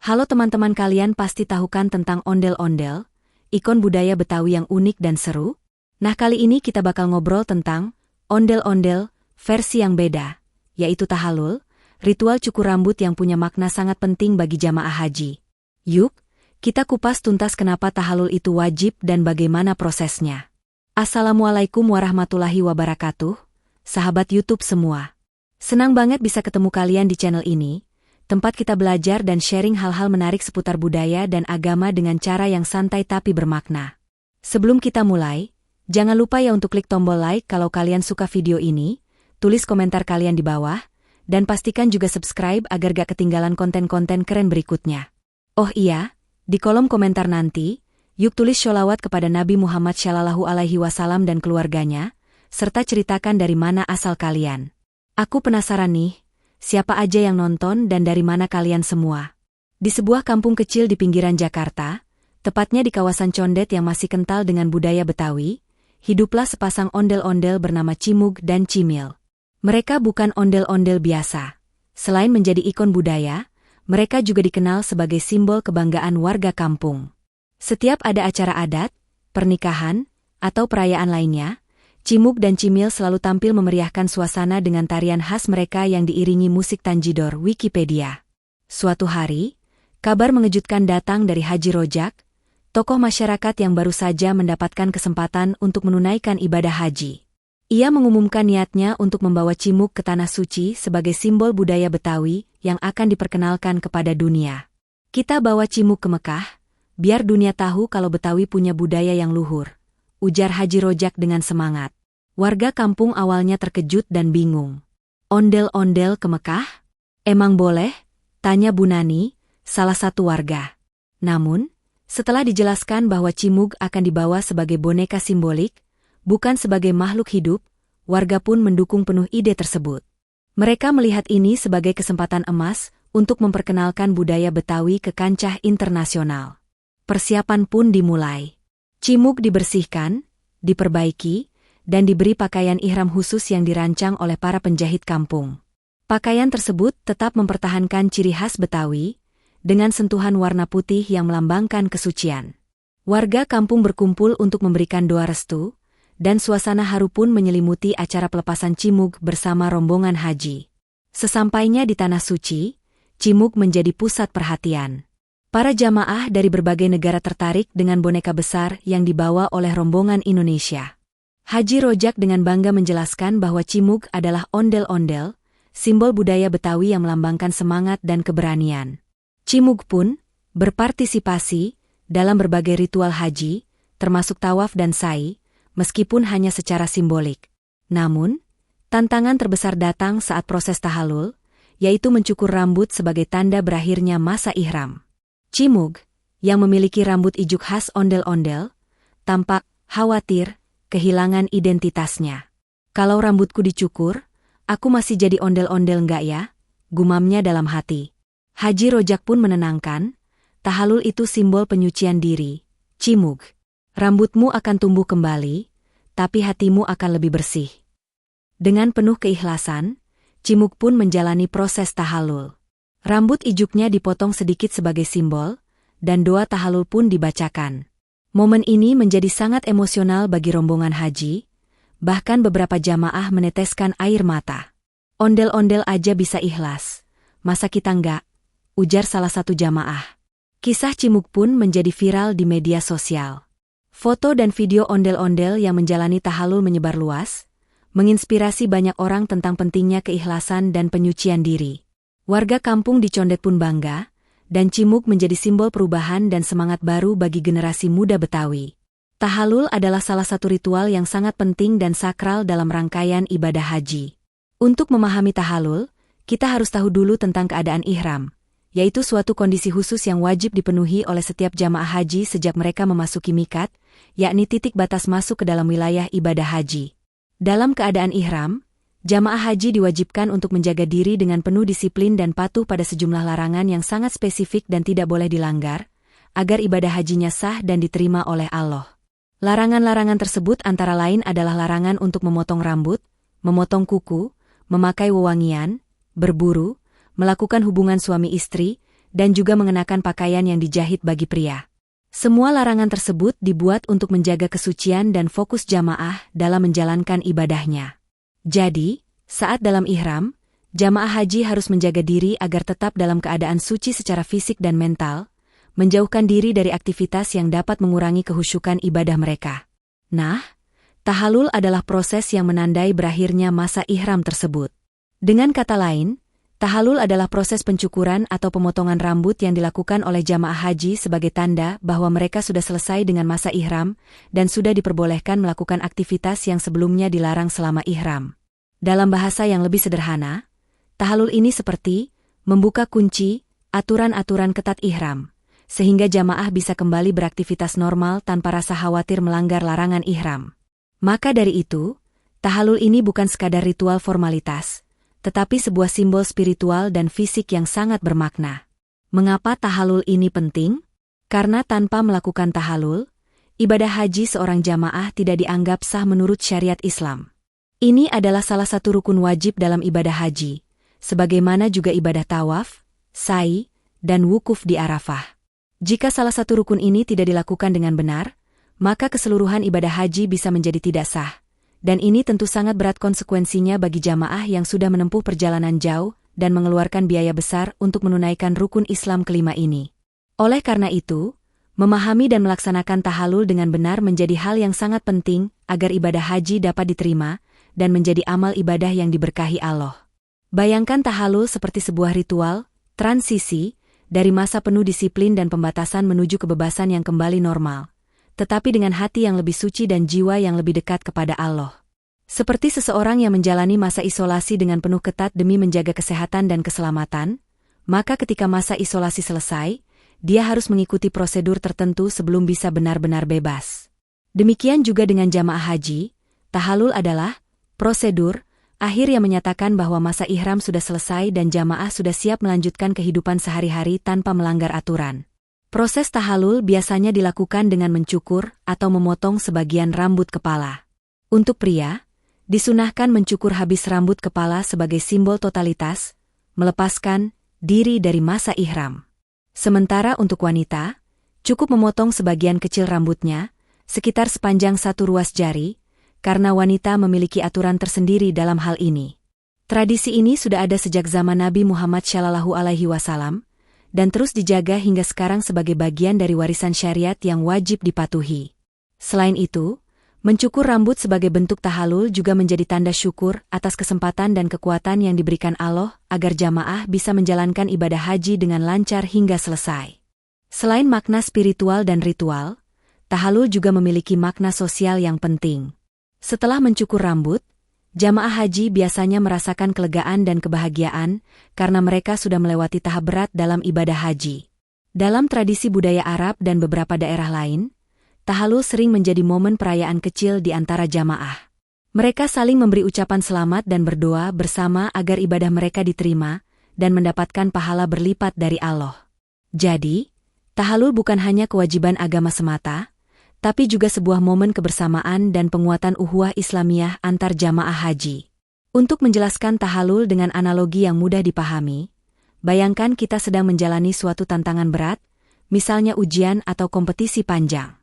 Halo teman-teman, kalian pasti tahu kan tentang ondel-ondel, ikon budaya Betawi yang unik dan seru? Nah, kali ini kita bakal ngobrol tentang ondel-ondel versi yang beda, yaitu tahalul, ritual cukur rambut yang punya makna sangat penting bagi jamaah haji. Yuk, kita kupas tuntas kenapa tahalul itu wajib dan bagaimana prosesnya. Assalamualaikum warahmatullahi wabarakatuh, sahabat YouTube semua. Senang banget bisa ketemu kalian di channel ini, tempat kita belajar dan sharing hal-hal menarik seputar budaya dan agama dengan cara yang santai tapi bermakna. Sebelum kita mulai, jangan lupa ya untuk klik tombol like kalau kalian suka video ini, tulis komentar kalian di bawah, dan pastikan juga subscribe agar gak ketinggalan konten-konten keren berikutnya. Oh iya, di kolom komentar nanti, yuk tulis sholawat kepada Nabi Muhammad SAW dan keluarganya, serta ceritakan dari mana asal kalian. Aku penasaran nih, siapa aja yang nonton dan dari mana kalian semua? Di sebuah kampung kecil di pinggiran Jakarta, tepatnya di kawasan Condet yang masih kental dengan budaya Betawi, hiduplah sepasang ondel-ondel bernama Cimug dan Cimil. Mereka bukan ondel-ondel biasa. Selain menjadi ikon budaya, mereka juga dikenal sebagai simbol kebanggaan warga kampung. Setiap ada acara adat, pernikahan, atau perayaan lainnya, Cimug dan Cimil selalu tampil memeriahkan suasana dengan tarian khas mereka yang diiringi musik tanjidor Wikipedia. Suatu hari, kabar mengejutkan datang dari Haji Rojak, tokoh masyarakat yang baru saja mendapatkan kesempatan untuk menunaikan ibadah haji. Ia mengumumkan niatnya untuk membawa Cimug ke Tanah Suci sebagai simbol budaya Betawi yang akan diperkenalkan kepada dunia. Kita bawa Cimug ke Mekah, biar dunia tahu kalau Betawi punya budaya yang luhur, ujar Haji Rojak dengan semangat. Warga kampung awalnya terkejut dan bingung. Ondel-ondel ke Mekah? Emang boleh? Tanya Bu Nani, salah satu warga. Namun, setelah dijelaskan bahwa Cimug akan dibawa sebagai boneka simbolik, bukan sebagai makhluk hidup, warga pun mendukung penuh ide tersebut. Mereka melihat ini sebagai kesempatan emas untuk memperkenalkan budaya Betawi ke kancah internasional. Persiapan pun dimulai. Cimug dibersihkan, diperbaiki, dan diberi pakaian ihram khusus yang dirancang oleh para penjahit kampung. Pakaian tersebut tetap mempertahankan ciri khas Betawi, dengan sentuhan warna putih yang melambangkan kesucian. Warga kampung berkumpul untuk memberikan doa restu, dan suasana haru pun menyelimuti acara pelepasan Cimug bersama rombongan haji. Sesampainya di Tanah Suci, Cimug menjadi pusat perhatian. Para jamaah dari berbagai negara tertarik dengan boneka besar yang dibawa oleh rombongan Indonesia. Haji Rojak dengan bangga menjelaskan bahwa Cimug adalah ondel-ondel, simbol budaya Betawi yang melambangkan semangat dan keberanian. Cimug pun berpartisipasi dalam berbagai ritual haji, termasuk tawaf dan sa'i, meskipun hanya secara simbolik. Namun, tantangan terbesar datang saat proses tahallul, yaitu mencukur rambut sebagai tanda berakhirnya masa ihram. Cimug, yang memiliki rambut ijuk khas ondel-ondel, tampak khawatir kehilangan identitasnya. Kalau rambutku dicukur, aku masih jadi ondel-ondel enggak ya? Gumamnya dalam hati. Haji Rojak pun menenangkan, tahallul itu simbol penyucian diri. Cimug, rambutmu akan tumbuh kembali, tapi hatimu akan lebih bersih. Dengan penuh keikhlasan, Cimug pun menjalani proses tahallul. Rambut ijuknya dipotong sedikit sebagai simbol, dan doa tahallul pun dibacakan. Momen ini menjadi sangat emosional bagi rombongan haji, bahkan beberapa jamaah meneteskan air mata. Ondel-ondel aja bisa ikhlas, masa kita enggak? Ujar salah satu jamaah. Kisah Cimug pun menjadi viral di media sosial. Foto dan video ondel-ondel yang menjalani tahallul menyebar luas, menginspirasi banyak orang tentang pentingnya keikhlasan dan penyucian diri. Warga kampung di Condet pun bangga, dan Cimug menjadi simbol perubahan dan semangat baru bagi generasi muda Betawi. Tahallul adalah salah satu ritual yang sangat penting dan sakral dalam rangkaian ibadah haji. Untuk memahami tahallul, kita harus tahu dulu tentang keadaan ihram, yaitu suatu kondisi khusus yang wajib dipenuhi oleh setiap jamaah haji sejak mereka memasuki miqat, yakni titik batas masuk ke dalam wilayah ibadah haji. Dalam keadaan ihram, jamaah haji diwajibkan untuk menjaga diri dengan penuh disiplin dan patuh pada sejumlah larangan yang sangat spesifik dan tidak boleh dilanggar, agar ibadah hajinya sah dan diterima oleh Allah. Larangan-larangan tersebut antara lain adalah larangan untuk memotong rambut, memotong kuku, memakai wewangian, berburu, melakukan hubungan suami istri, dan juga mengenakan pakaian yang dijahit bagi pria. Semua larangan tersebut dibuat untuk menjaga kesucian dan fokus jamaah dalam menjalankan ibadahnya. Jadi, saat dalam ihram, jamaah haji harus menjaga diri agar tetap dalam keadaan suci secara fisik dan mental, menjauhkan diri dari aktivitas yang dapat mengurangi kehusyukan ibadah mereka. Nah, tahallul adalah proses yang menandai berakhirnya masa ihram tersebut. Dengan kata lain, tahallul adalah proses pencukuran atau pemotongan rambut yang dilakukan oleh jamaah haji sebagai tanda bahwa mereka sudah selesai dengan masa ihram dan sudah diperbolehkan melakukan aktivitas yang sebelumnya dilarang selama ihram. Dalam bahasa yang lebih sederhana, tahallul ini seperti membuka kunci aturan-aturan ketat ihram, sehingga jamaah bisa kembali beraktivitas normal tanpa rasa khawatir melanggar larangan ihram. Maka dari itu, tahallul ini bukan sekadar ritual formalitas, tetapi sebuah simbol spiritual dan fisik yang sangat bermakna. Mengapa tahallul ini penting? Karena tanpa melakukan tahallul, ibadah haji seorang jamaah tidak dianggap sah menurut syariat Islam. Ini adalah salah satu rukun wajib dalam ibadah haji, sebagaimana juga ibadah tawaf, sa'i, dan wukuf di Arafah. Jika salah satu rukun ini tidak dilakukan dengan benar, maka keseluruhan ibadah haji bisa menjadi tidak sah. Dan ini tentu sangat berat konsekuensinya bagi jamaah yang sudah menempuh perjalanan jauh dan mengeluarkan biaya besar untuk menunaikan rukun Islam kelima ini. Oleh karena itu, memahami dan melaksanakan tahallul dengan benar menjadi hal yang sangat penting agar ibadah haji dapat diterima dan menjadi amal ibadah yang diberkahi Allah. Bayangkan tahallul seperti sebuah ritual, transisi, dari masa penuh disiplin dan pembatasan menuju kebebasan yang kembali normal, tetapi dengan hati yang lebih suci dan jiwa yang lebih dekat kepada Allah. Seperti seseorang yang menjalani masa isolasi dengan penuh ketat demi menjaga kesehatan dan keselamatan, maka ketika masa isolasi selesai, dia harus mengikuti prosedur tertentu sebelum bisa benar-benar bebas. Demikian juga dengan jamaah haji, tahallul adalah prosedur akhir yang menyatakan bahwa masa ihram sudah selesai dan jamaah sudah siap melanjutkan kehidupan sehari-hari tanpa melanggar aturan. Proses tahallul biasanya dilakukan dengan mencukur atau memotong sebagian rambut kepala. Untuk pria, disunahkan mencukur habis rambut kepala sebagai simbol totalitas, melepaskan diri dari masa ihram. Sementara untuk wanita, cukup memotong sebagian kecil rambutnya, sekitar sepanjang satu ruas jari, karena wanita memiliki aturan tersendiri dalam hal ini. Tradisi ini sudah ada sejak zaman Nabi Muhammad SAW, dan terus dijaga hingga sekarang sebagai bagian dari warisan syariat yang wajib dipatuhi. Selain itu, mencukur rambut sebagai bentuk tahallul juga menjadi tanda syukur atas kesempatan dan kekuatan yang diberikan Allah agar jamaah bisa menjalankan ibadah haji dengan lancar hingga selesai. Selain makna spiritual dan ritual, tahallul juga memiliki makna sosial yang penting. Setelah mencukur rambut, jamaah haji biasanya merasakan kelegaan dan kebahagiaan karena mereka sudah melewati tahap berat dalam ibadah haji. Dalam tradisi budaya Arab dan beberapa daerah lain, tahallul sering menjadi momen perayaan kecil di antara jamaah. Mereka saling memberi ucapan selamat dan berdoa bersama agar ibadah mereka diterima dan mendapatkan pahala berlipat dari Allah. Jadi, tahallul bukan hanya kewajiban agama semata, tapi juga sebuah momen kebersamaan dan penguatan ukhuwah Islamiyah antar jamaah haji. Untuk menjelaskan tahallul dengan analogi yang mudah dipahami, bayangkan kita sedang menjalani suatu tantangan berat, misalnya ujian atau kompetisi panjang.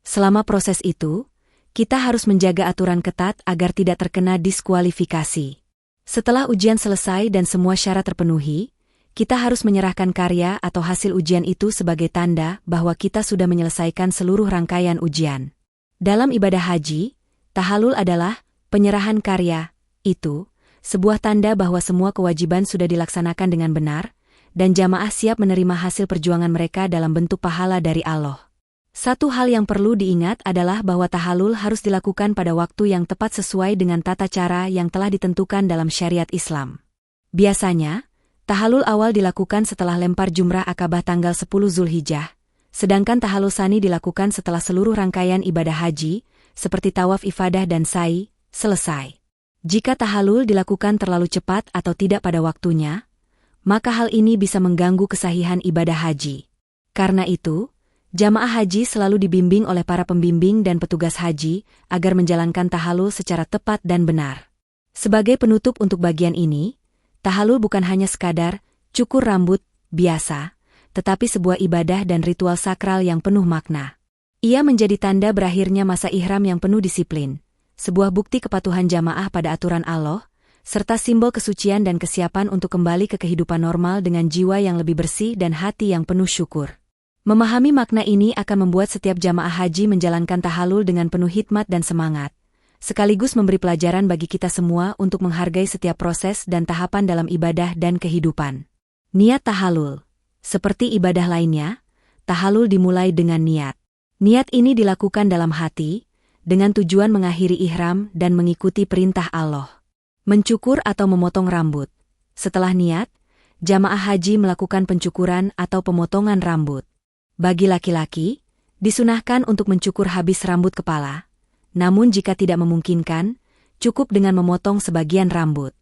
Selama proses itu, kita harus menjaga aturan ketat agar tidak terkena diskualifikasi. Setelah ujian selesai dan semua syarat terpenuhi, kita harus menyerahkan karya atau hasil ujian itu sebagai tanda bahwa kita sudah menyelesaikan seluruh rangkaian ujian. Dalam ibadah haji, tahallul adalah penyerahan karya, itu sebuah tanda bahwa semua kewajiban sudah dilaksanakan dengan benar, dan jamaah siap menerima hasil perjuangan mereka dalam bentuk pahala dari Allah. Satu hal yang perlu diingat adalah bahwa tahallul harus dilakukan pada waktu yang tepat sesuai dengan tata cara yang telah ditentukan dalam syariat Islam. Biasanya, tahallul awal dilakukan setelah lempar jumrah akabah tanggal 10 Zulhijjah, sedangkan tahallul tsani dilakukan setelah seluruh rangkaian ibadah haji, seperti tawaf ifadah dan sa'i, selesai. Jika tahallul dilakukan terlalu cepat atau tidak pada waktunya, maka hal ini bisa mengganggu kesahihan ibadah haji. Karena itu, jamaah haji selalu dibimbing oleh para pembimbing dan petugas haji agar menjalankan tahallul secara tepat dan benar. Sebagai penutup untuk bagian ini, tahallul bukan hanya sekadar cukur rambut biasa, tetapi sebuah ibadah dan ritual sakral yang penuh makna. Ia menjadi tanda berakhirnya masa ihram yang penuh disiplin, sebuah bukti kepatuhan jamaah pada aturan Allah, serta simbol kesucian dan kesiapan untuk kembali ke kehidupan normal dengan jiwa yang lebih bersih dan hati yang penuh syukur. Memahami makna ini akan membuat setiap jamaah haji menjalankan tahallul dengan penuh hikmat dan semangat, sekaligus memberi pelajaran bagi kita semua untuk menghargai setiap proses dan tahapan dalam ibadah dan kehidupan. Niat tahallul. Seperti ibadah lainnya, tahallul dimulai dengan niat. Niat ini dilakukan dalam hati, dengan tujuan mengakhiri ihram dan mengikuti perintah Allah. Mencukur atau memotong rambut. Setelah niat, jamaah haji melakukan pencukuran atau pemotongan rambut. Bagi laki-laki, disunahkan untuk mencukur habis rambut kepala. Namun jika tidak memungkinkan, cukup dengan memotong sebagian rambut.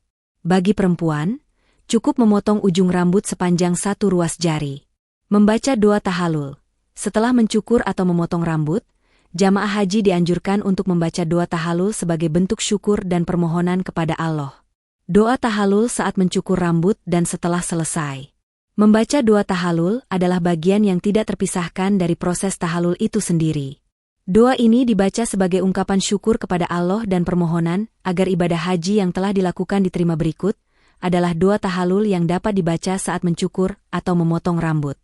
Bagi perempuan, cukup memotong ujung rambut sepanjang 1 ruas jari. Membaca doa tahallul. Setelah mencukur atau memotong rambut, jamaah haji dianjurkan untuk membaca doa tahallul sebagai bentuk syukur dan permohonan kepada Allah. Doa tahallul saat mencukur rambut dan setelah selesai. Membaca doa tahallul adalah bagian yang tidak terpisahkan dari proses tahallul itu sendiri. Doa ini dibaca sebagai ungkapan syukur kepada Allah dan permohonan agar ibadah haji yang telah dilakukan diterima. Berikut adalah doa tahallul yang dapat dibaca saat mencukur atau memotong rambut.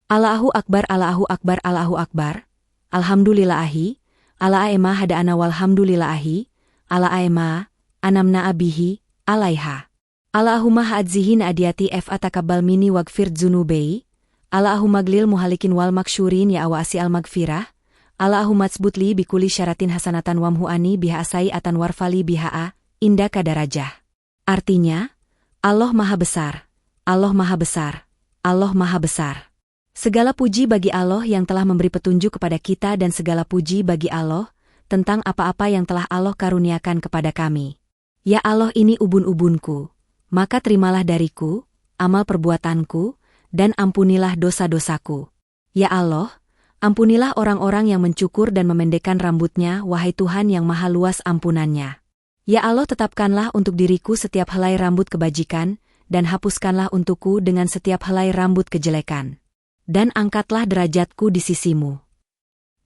Allahu Akbar, Allahu Akbar, Allahu Akbar. Alhamdulillahi, ala aema hada ana walhamdulillahi, ala aema, anamna abihi, alaiha. Allahumma ha'adzihin adiyati atakabbal mini wagfir dzunubei, Allahumma glil muhalikin wal makshurin ya awasi al magfirah, Allahumma tsbutli bikuli syaratin hasanatan wamhu'ani biha asai'atan warfali biha'a, inda kadarajah. Artinya, Allah Maha Besar, Allah Maha Besar, Allah Maha Besar. Segala puji bagi Allah yang telah memberi petunjuk kepada kita dan segala puji bagi Allah tentang apa-apa yang telah Allah karuniakan kepada kami. Ya Allah, ini ubun-ubunku, maka terimalah dariku, amal perbuatanku, dan ampunilah dosa-dosaku. Ya Allah, ampunilah orang-orang yang mencukur dan memendekkan rambutnya, wahai Tuhan yang maha luas ampunannya. Ya Allah, tetapkanlah untuk diriku setiap helai rambut kebajikan, dan hapuskanlah untukku dengan setiap helai rambut kejelekan. Dan angkatlah derajatku di sisimu.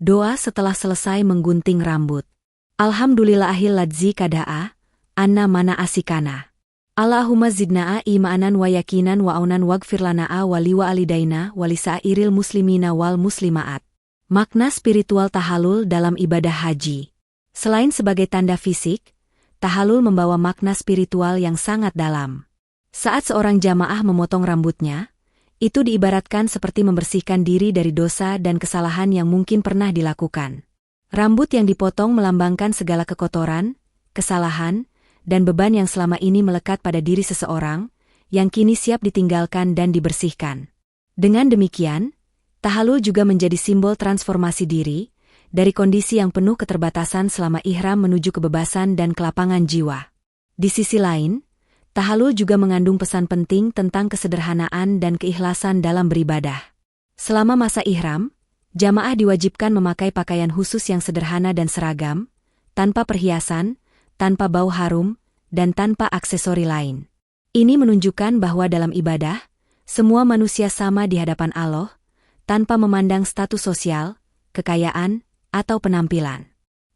Doa setelah selesai menggunting rambut. Alhamdulillahilladzi kada'a, anna mana asikana. Allahumma zidna'a ima'anan wa yakinan wa aunan waghfir lana'a wa liwa alidaina wa lisa'iril muslimina wal muslimaat. Makna spiritual tahallul dalam ibadah haji. Selain sebagai tanda fisik, tahallul membawa makna spiritual yang sangat dalam. Saat seorang jamaah memotong rambutnya, itu diibaratkan seperti membersihkan diri dari dosa dan kesalahan yang mungkin pernah dilakukan. Rambut yang dipotong melambangkan segala kekotoran, kesalahan, dan beban yang selama ini melekat pada diri seseorang, yang kini siap ditinggalkan dan dibersihkan. Dengan demikian, tahallul juga menjadi simbol transformasi diri, dari kondisi yang penuh keterbatasan selama ihram menuju kebebasan dan kelapangan jiwa. Di sisi lain, tahallul juga mengandung pesan penting tentang kesederhanaan dan keikhlasan dalam beribadah. Selama masa ihram, jamaah diwajibkan memakai pakaian khusus yang sederhana dan seragam, tanpa perhiasan, tanpa bau harum, dan tanpa aksesori lain. Ini menunjukkan bahwa dalam ibadah, semua manusia sama di hadapan Allah, tanpa memandang status sosial, kekayaan, atau penampilan.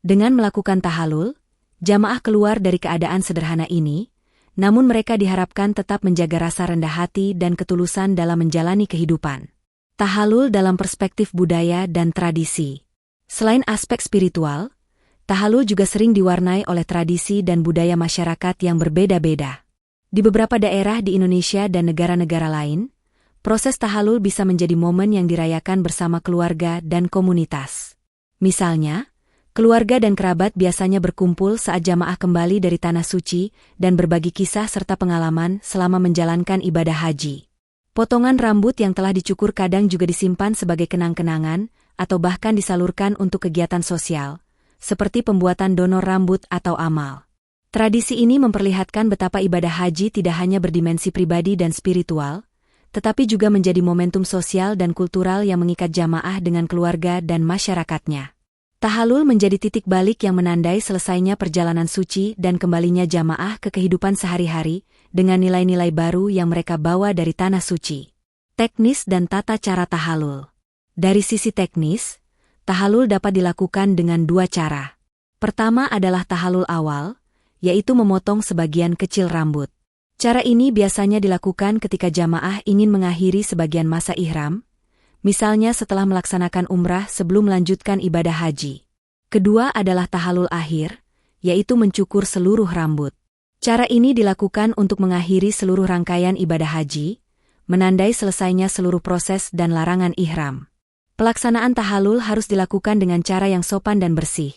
Dengan melakukan tahallul, jamaah keluar dari keadaan sederhana ini, namun mereka diharapkan tetap menjaga rasa rendah hati dan ketulusan dalam menjalani kehidupan. Tahallul dalam perspektif budaya dan tradisi. Selain aspek spiritual, tahallul juga sering diwarnai oleh tradisi dan budaya masyarakat yang berbeda-beda. Di beberapa daerah di Indonesia dan negara-negara lain, proses tahallul bisa menjadi momen yang dirayakan bersama keluarga dan komunitas. Misalnya, keluarga dan kerabat biasanya berkumpul saat jamaah kembali dari tanah suci dan berbagi kisah serta pengalaman selama menjalankan ibadah haji. Potongan rambut yang telah dicukur kadang juga disimpan sebagai kenang-kenangan atau bahkan disalurkan untuk kegiatan sosial, seperti pembuatan donor rambut atau amal. Tradisi ini memperlihatkan betapa ibadah haji tidak hanya berdimensi pribadi dan spiritual, tetapi juga menjadi momentum sosial dan kultural yang mengikat jamaah dengan keluarga dan masyarakatnya. Tahallul menjadi titik balik yang menandai selesainya perjalanan suci dan kembalinya jamaah ke kehidupan sehari-hari dengan nilai-nilai baru yang mereka bawa dari tanah suci. Teknis dan tata cara tahalul. Dari sisi teknis, tahalul dapat dilakukan dengan dua cara. Pertama adalah tahalul awal, yaitu memotong sebagian kecil rambut. Cara ini biasanya dilakukan ketika jamaah ingin mengakhiri sebagian masa ihram, misalnya setelah melaksanakan umrah sebelum melanjutkan ibadah haji. Kedua adalah tahalul akhir, yaitu mencukur seluruh rambut. Cara ini dilakukan untuk mengakhiri seluruh rangkaian ibadah haji, menandai selesainya seluruh proses dan larangan ihram. Pelaksanaan tahalul harus dilakukan dengan cara yang sopan dan bersih,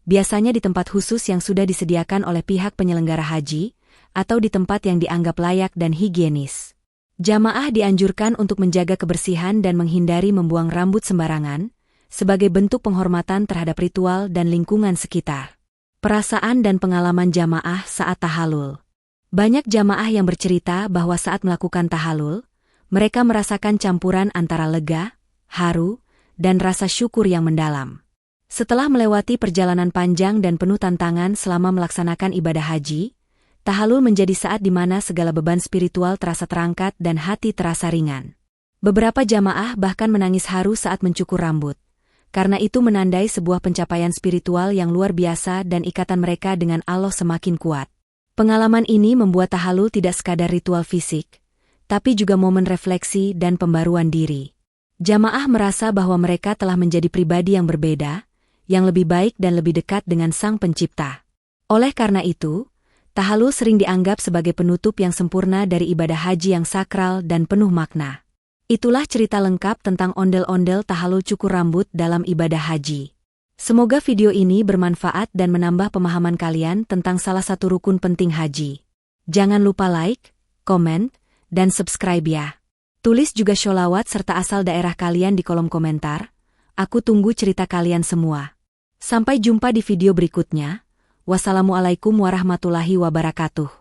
biasanya di tempat khusus yang sudah disediakan oleh pihak penyelenggara haji, atau di tempat yang dianggap layak dan higienis. Jamaah dianjurkan untuk menjaga kebersihan dan menghindari membuang rambut sembarangan, sebagai bentuk penghormatan terhadap ritual dan lingkungan sekitar. Perasaan dan pengalaman jamaah saat tahalul. Banyak jamaah yang bercerita bahwa saat melakukan tahalul, mereka merasakan campuran antara lega, haru, dan rasa syukur yang mendalam. Setelah melewati perjalanan panjang dan penuh tantangan selama melaksanakan ibadah haji, tahalul menjadi saat di mana segala beban spiritual terasa terangkat dan hati terasa ringan. Beberapa jamaah bahkan menangis haru saat mencukur rambut, karena itu menandai sebuah pencapaian spiritual yang luar biasa dan ikatan mereka dengan Allah semakin kuat. Pengalaman ini membuat tahalul tidak sekadar ritual fisik, tapi juga momen refleksi dan pembaruan diri. Jamaah merasa bahwa mereka telah menjadi pribadi yang berbeda, yang lebih baik dan lebih dekat dengan Sang Pencipta. Oleh karena itu, tahalul sering dianggap sebagai penutup yang sempurna dari ibadah haji yang sakral dan penuh makna. Itulah cerita lengkap tentang ondel-ondel tahalul cukur rambut dalam ibadah haji. Semoga video ini bermanfaat dan menambah pemahaman kalian tentang salah satu rukun penting haji. Jangan lupa like, komen, dan subscribe ya. Tulis juga sholawat serta asal daerah kalian di kolom komentar. Aku tunggu cerita kalian semua. Sampai jumpa di video berikutnya. Wassalamualaikum warahmatullahi wabarakatuh.